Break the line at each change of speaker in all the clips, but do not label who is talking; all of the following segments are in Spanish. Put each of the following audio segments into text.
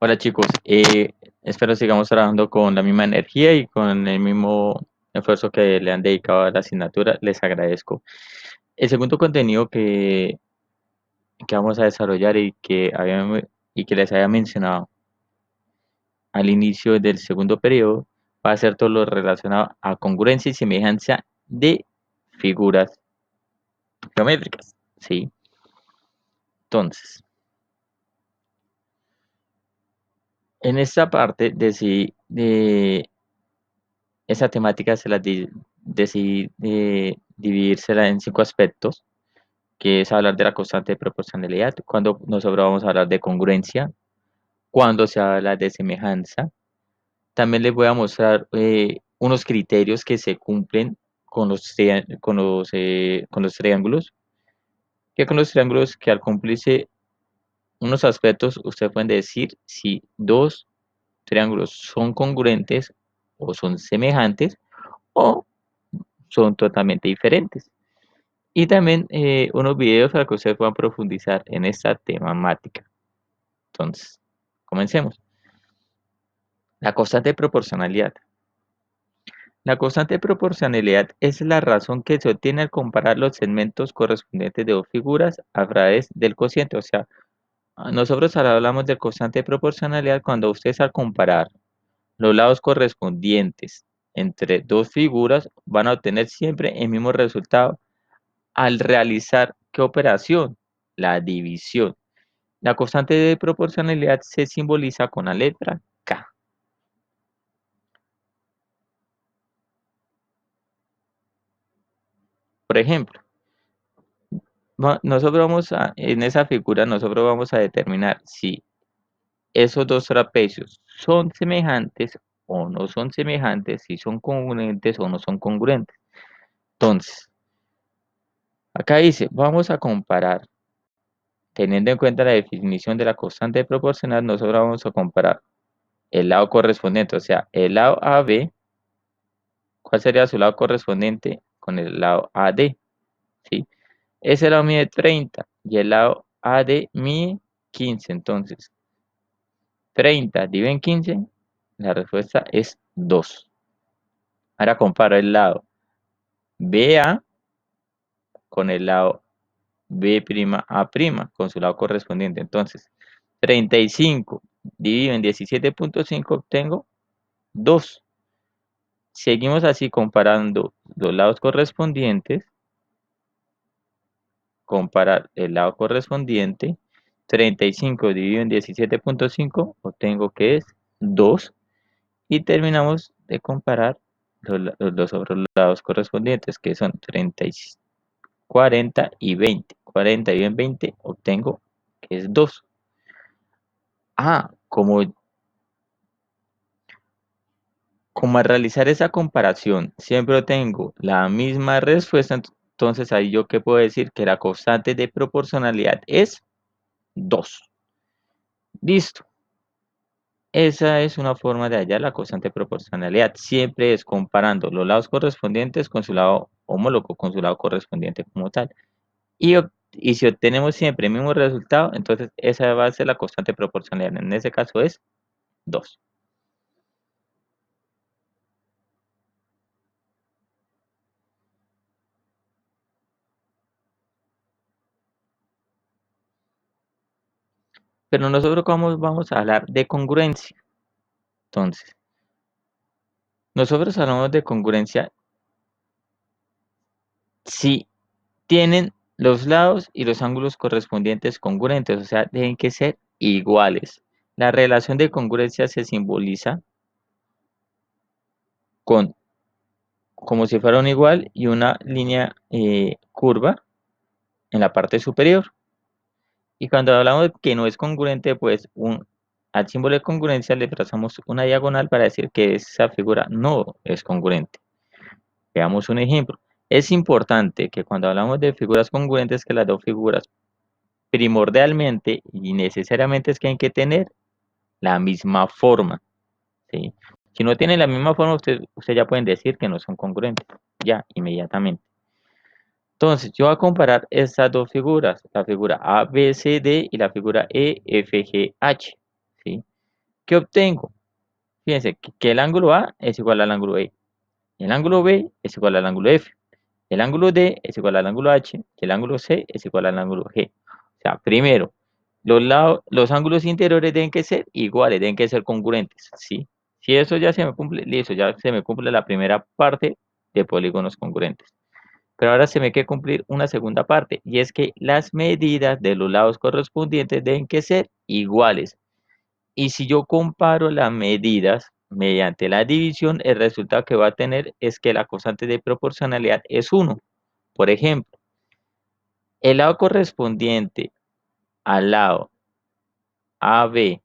Hola chicos, espero sigamos trabajando con la misma energía y con el mismo esfuerzo que le han dedicado a la asignatura. Les agradezco. El segundo contenido que vamos a desarrollar y que les había mencionado al inicio del segundo periodo va a ser todo lo relacionado a congruencia y semejanza de figuras geométricas. ¿Sí? Entonces, en esta parte esa temática decidí dividírsela en 5 aspectos, que es hablar de la constante de proporcionalidad, cuando nosotros vamos a hablar de congruencia, cuando se habla de semejanza. También les voy a mostrar unos criterios que se cumplen con los triángulos, que con los triángulos que al cumplirse unos aspectos, ustedes pueden decir si dos triángulos son congruentes o son semejantes o son totalmente diferentes. Y también unos videos para que ustedes puedan profundizar en esta temática. Entonces, comencemos. La constante de proporcionalidad. La constante de proporcionalidad es la razón que se obtiene al comparar los segmentos correspondientes de dos figuras a través del cociente. O sea, nosotros ahora hablamos del constante de proporcionalidad cuando ustedes al comparar los lados correspondientes entre dos figuras van a obtener siempre el mismo resultado al realizar ¿qué operación? La división. La constante de proporcionalidad se simboliza con la letra K. Por ejemplo, en esa figura nosotros vamos a determinar si esos dos trapecios son semejantes o no son semejantes, si son congruentes o no son congruentes. Entonces, acá dice, vamos a comparar, teniendo en cuenta la definición de la constante proporcional, nosotros vamos a comparar el lado correspondiente, o sea, el lado AB. ¿Cuál sería su lado correspondiente con el lado AD? ¿Sí? Ese lado mide 30 y el lado AD mide 15. Entonces, 30 dividido en 15, la respuesta es 2. Ahora comparo el lado BA con el lado B'A' con su lado correspondiente. Entonces, 35 dividido en 17.5 obtengo 2. Seguimos así comparando los lados correspondientes. Comparar el lado correspondiente, 35 dividido en 17.5, obtengo que es 2. Y terminamos de comparar los otros lados correspondientes, que son 30, 40 y 20. 40 dividido en 20, obtengo que es 2. Ah, como al realizar esa comparación siempre obtengo la misma respuesta, entonces ahí yo qué puedo decir que la constante de proporcionalidad es 2. Listo. Esa es una forma de hallar la constante de proporcionalidad. Siempre es comparando los lados correspondientes con su lado homólogo, con su lado correspondiente como tal. Y si obtenemos siempre el mismo resultado, entonces esa va a ser la constante de proporcionalidad. En ese caso es 2. Pero nosotros vamos a hablar de congruencia. Entonces, nosotros hablamos de congruencia si tienen los lados y los ángulos correspondientes congruentes, o sea, tienen que ser iguales. La relación de congruencia se simboliza con como si fuera un igual y una línea curva en la parte superior. Y cuando hablamos de que no es congruente, pues al símbolo de congruencia le trazamos una diagonal para decir que esa figura no es congruente. Veamos un ejemplo. Es importante que cuando hablamos de figuras congruentes, que las dos figuras primordialmente y necesariamente es que hay que tener la misma forma. ¿Sí? Si no tienen la misma forma, usted ya pueden decir que no son congruentes, ya, inmediatamente. Entonces, yo voy a comparar estas dos figuras, la figura ABCD y la figura EFGH, ¿sí? ¿Qué obtengo? Fíjense que el ángulo A es igual al ángulo E. El ángulo B es igual al ángulo F. El ángulo D es igual al ángulo H. Y el ángulo C es igual al ángulo G. O sea, primero, los ángulos interiores deben que ser iguales, deben que ser congruentes, ¿sí? Si eso ya se me cumple, listo, ya se me cumple la primera parte de polígonos congruentes. Pero ahora se me que cumplir una segunda parte, y es que las medidas de los lados correspondientes deben que ser iguales. Y si yo comparo las medidas mediante la división, el resultado que va a tener es que la constante de proporcionalidad es 1. Por ejemplo, el lado correspondiente al lado AB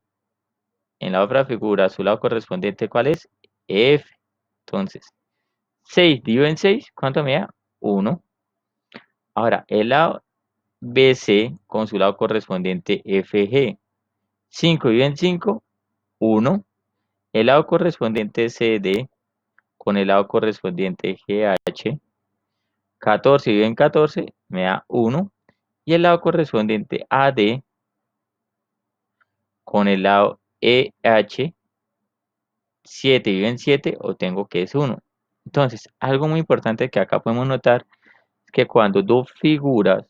en la otra figura, su lado correspondiente, ¿cuál es? F. Entonces, 6 dividido en 6, ¿cuánto me da? 1. Ahora, el lado BC con su lado correspondiente FG. 5 dividido en 5, 1. El lado correspondiente CD con el lado correspondiente GH. 14 dividido en 14 me da 1. Y el lado correspondiente AD con el lado EH. 7 dividido en 7 obtengo que es 1. Entonces, algo muy importante que acá podemos notar es que cuando dos figuras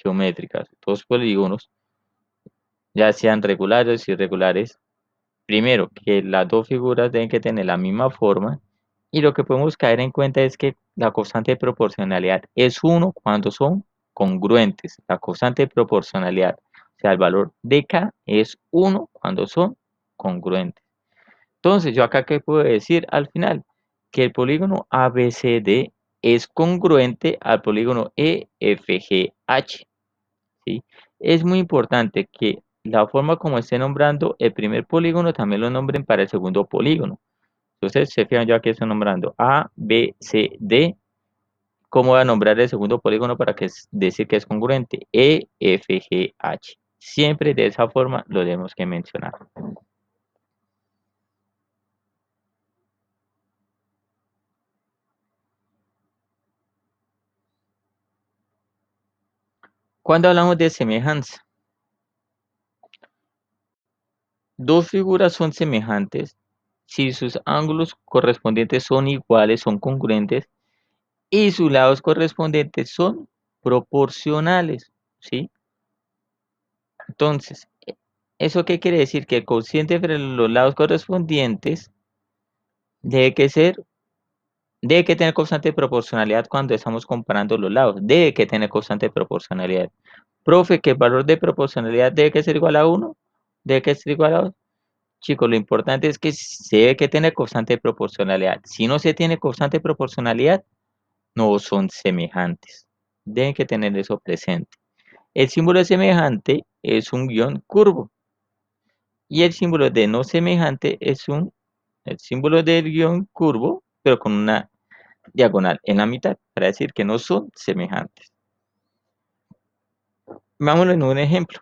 geométricas, dos polígonos, ya sean regulares o irregulares, primero, que las dos figuras deben que tener la misma forma, y lo que podemos caer en cuenta es que la constante de proporcionalidad es 1 cuando son congruentes. La constante de proporcionalidad, o sea, el valor de K es 1 cuando son congruentes. Entonces, yo acá, ¿qué puedo decir al final? Que el polígono ABCD es congruente al polígono EFGH, ¿sí? Es muy importante que la forma como esté nombrando el primer polígono también lo nombren para el segundo polígono. Entonces, se fijan, yo aquí estoy nombrando ABCD. ¿Cómo voy a nombrar el segundo polígono para decir que es congruente? EFGH. Siempre de esa forma lo tenemos que mencionar. Cuando hablamos de semejanza, dos figuras son semejantes si sus ángulos correspondientes son iguales, son congruentes, y sus lados correspondientes son proporcionales, ¿sí? Entonces, ¿eso qué quiere decir? Que el cociente entre los lados correspondientes debe que ser, debe que tener constante de proporcionalidad cuando estamos comparando los lados, debe que tener constante de proporcionalidad. Profe, que el valor de proporcionalidad debe que ser igual a 1, debe que ser igual a 2. Chicos, lo importante es que se debe que tener constante de proporcionalidad. Si no se tiene constante de proporcionalidad, no son semejantes. Deben que tener eso presente. El símbolo de semejante es un guión curvo. Y el símbolo de no semejante es el símbolo del guión curvo, pero con una diagonal en la mitad, para decir que no son semejantes. Vámonos en un ejemplo.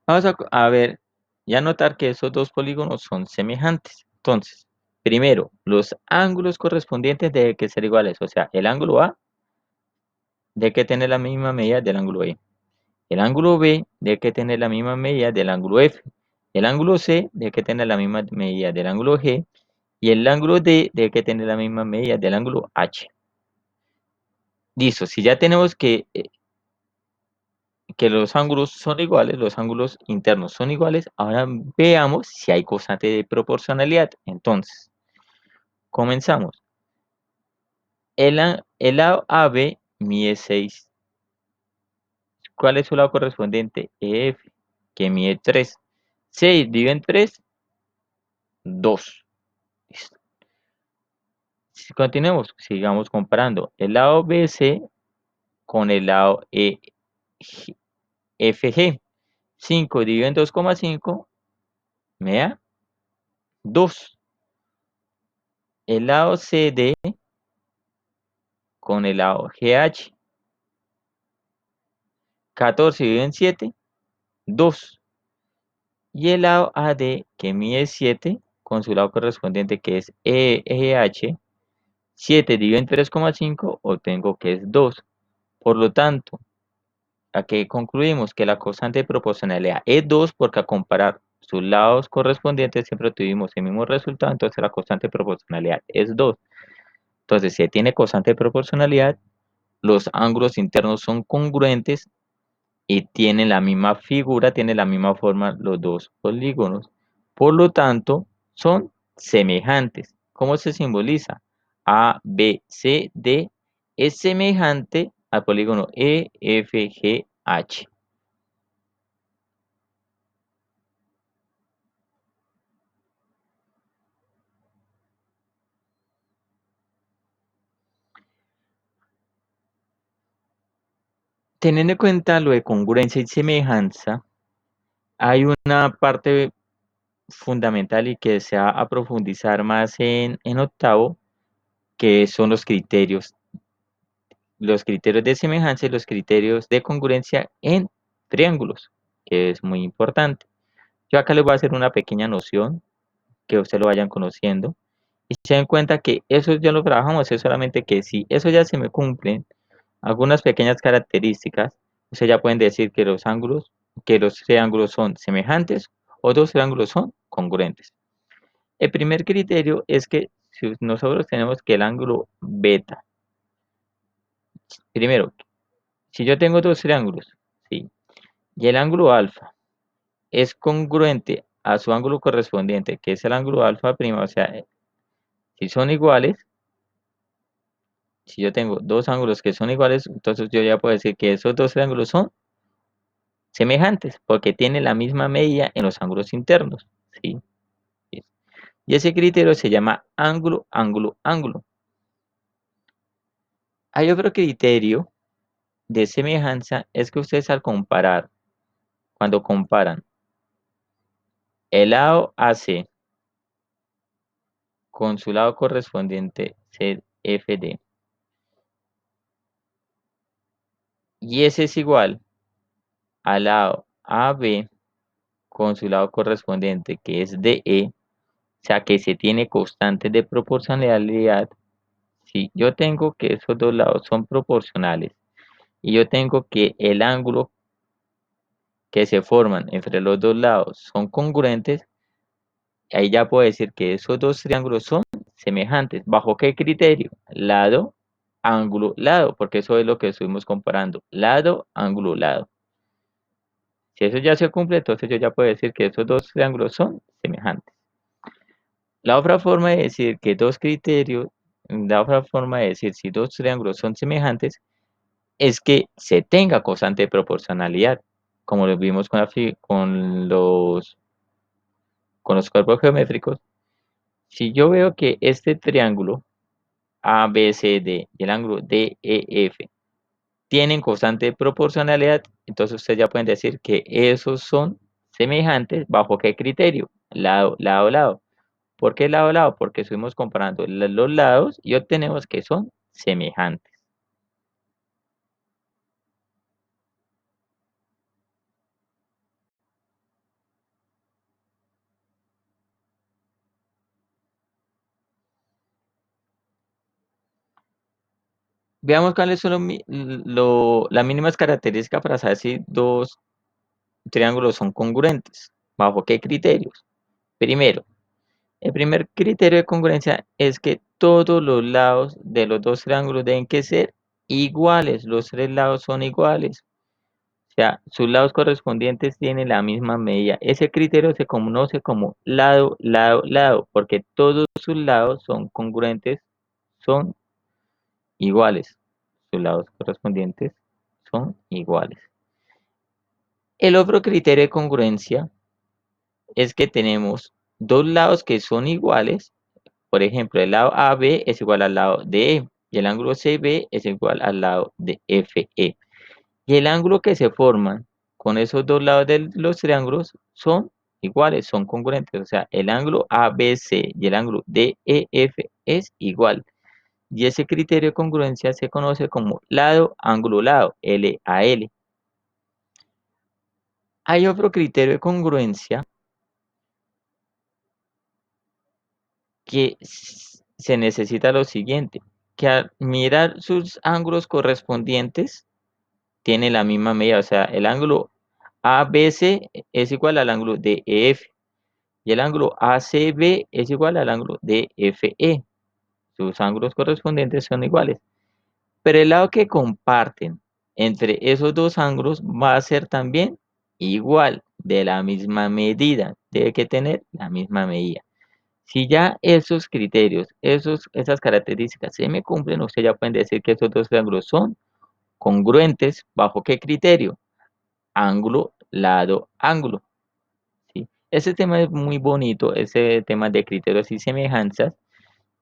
Vamos a ver y a notar que esos dos polígonos son semejantes. Entonces, primero, los ángulos correspondientes deben que ser iguales. O sea, el ángulo A debe que tener la misma medida del ángulo E. El ángulo B debe que tener la misma medida del ángulo F. El ángulo C debe que tener la misma medida del ángulo G. Y el ángulo D debe que tener la misma medida del ángulo H. Listo, si ya tenemos que los ángulos son iguales, los ángulos internos son iguales, ahora veamos si hay constante de proporcionalidad. Entonces, comenzamos. El lado AB mide 6. ¿Cuál es su lado correspondiente? EF, que mide 3. 6 dividido en 3, 2. Listo. Si continuemos, sigamos comparando. El lado BC con el lado FG. 5 dividido en 2,5 me da 2. El lado CD con el lado GH. 14 dividido en 7, 2. Y el lado AD que mide 7 con su lado correspondiente que es EGH. 7 dividido en 3,5 obtengo que es 2. Por lo tanto, ¿A qué concluimos? Que la constante de proporcionalidad es 2 porque a comparar sus lados correspondientes siempre tuvimos el mismo resultado, entonces la constante de proporcionalidad es 2. Entonces, si tiene constante de proporcionalidad, los ángulos internos son congruentes y tienen la misma figura, tienen la misma forma los dos polígonos. Por lo tanto, son semejantes. ¿Cómo se simboliza? A, B, C, D es semejante al polígono E, F, G, H. Teniendo en cuenta lo de congruencia y semejanza, hay una parte fundamental y que se va a profundizar más en octavo, que son los criterios de semejanza y los criterios de congruencia en triángulos, que es muy importante. Yo acá les voy a hacer una pequeña noción que ustedes lo vayan conociendo y se den cuenta que eso ya lo trabajamos, es solamente que si eso ya se me cumplen algunas pequeñas características, ustedes ya pueden decir que los triángulos son semejantes o dos triángulos son congruentes. El primer criterio es que si nosotros tenemos que el ángulo beta, primero, si yo tengo dos triángulos, ¿sí? Y el ángulo alfa es congruente a su ángulo correspondiente, que es el ángulo alfa prima, o sea, si son iguales, si yo tengo dos ángulos que son iguales, entonces yo ya puedo decir que esos dos triángulos son semejantes, porque tienen la misma medida en los ángulos internos, ¿sí? Y ese criterio se llama ángulo, ángulo, ángulo. Hay otro criterio de semejanza, es que ustedes al comparar, cuando comparan el lado AC con su lado correspondiente CFD, y ese es igual al lado AB con su lado correspondiente que es DE, o sea que se tiene constante de proporcionalidad. Si yo tengo que esos dos lados son proporcionales y yo tengo que el ángulo que se forman entre los dos lados son congruentes, ahí ya puedo decir que esos dos triángulos son semejantes. ¿Bajo qué criterio? Lado, ángulo, lado, porque eso es lo que estuvimos comparando. Lado, ángulo, lado. Si eso ya se cumple, entonces yo ya puedo decir que esos dos triángulos son semejantes. La otra forma de decir que dos criterios, la otra forma de decir si dos triángulos son semejantes, es que se tenga constante de proporcionalidad, como lo vimos con los cuerpos geométricos. Si yo veo que este triángulo ABCD y el ángulo DEF tienen constante de proporcionalidad, entonces ustedes ya pueden decir que esos son semejantes. ¿Bajo qué criterio? Lado, lado, lado. ¿Por qué lado, lado? Porque estuvimos comparando los lados y obtenemos que son semejantes. Veamos cuáles son las mínimas características para saber si dos triángulos son congruentes. ¿Bajo qué criterios? Primero, el primer criterio de congruencia es que todos los lados de los dos triángulos deben que ser iguales. Los tres lados son iguales. O sea, sus lados correspondientes tienen la misma medida. Ese criterio se conoce como lado, lado, lado, porque todos sus lados son congruentes, son iguales. Sus lados correspondientes son iguales. El otro criterio de congruencia es que tenemos dos lados que son iguales. Por ejemplo, el lado AB es igual al lado de E y el ángulo CB es igual al lado de FE. Y el ángulo que se forman con esos dos lados de los triángulos son iguales, son congruentes. O sea, el ángulo ABC y el ángulo DEF es igual. Y ese criterio de congruencia se conoce como lado, ángulo, lado, L a L. Hay otro criterio de congruencia que se necesita lo siguiente, que al mirar sus ángulos correspondientes, tiene la misma medida, o sea, el ángulo ABC es igual al ángulo DEF y el ángulo ACB es igual al ángulo DFE. Sus ángulos correspondientes son iguales. Pero el lado que comparten entre esos dos ángulos va a ser también igual, de la misma medida. Debe que tener la misma medida. Si ya esos criterios, esas características se me cumplen, usted ya pueden decir que esos dos ángulos son congruentes. ¿Bajo qué criterio? Ángulo, lado, ángulo. ¿Sí? Ese tema es muy bonito, ese tema de criterios y semejanzas,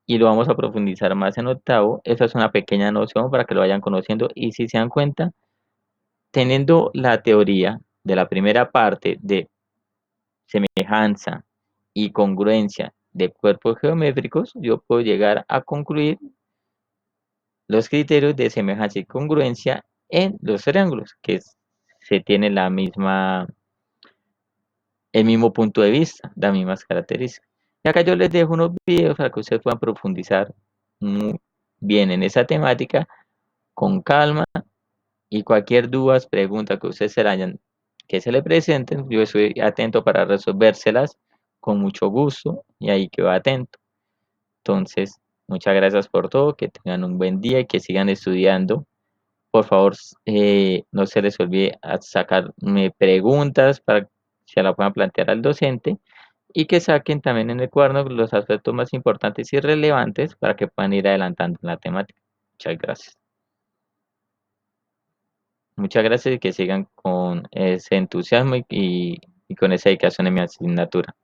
y lo vamos a profundizar más en octavo. Esa es una pequeña noción para que lo vayan conociendo y si se dan cuenta, teniendo la teoría de la primera parte de semejanza y congruencia de cuerpos geométricos, yo puedo llegar a concluir los criterios de semejanza y congruencia en los triángulos, se tiene el mismo punto de vista, las mismas características. Y acá yo les dejo unos videos para que ustedes puedan profundizar muy bien en esa temática con calma y cualquier duda, pregunta que ustedes que se le presenten, yo estoy atento para resolvérselas con mucho gusto y ahí quedo atento. Entonces, muchas gracias por todo, que tengan un buen día y que sigan estudiando. Por favor, no se les olvide sacarme preguntas para que se la puedan plantear al docente y que saquen también en el cuaderno los aspectos más importantes y relevantes para que puedan ir adelantando en la temática. Muchas gracias. Muchas gracias y que sigan con ese entusiasmo y con esa dedicación en mi asignatura.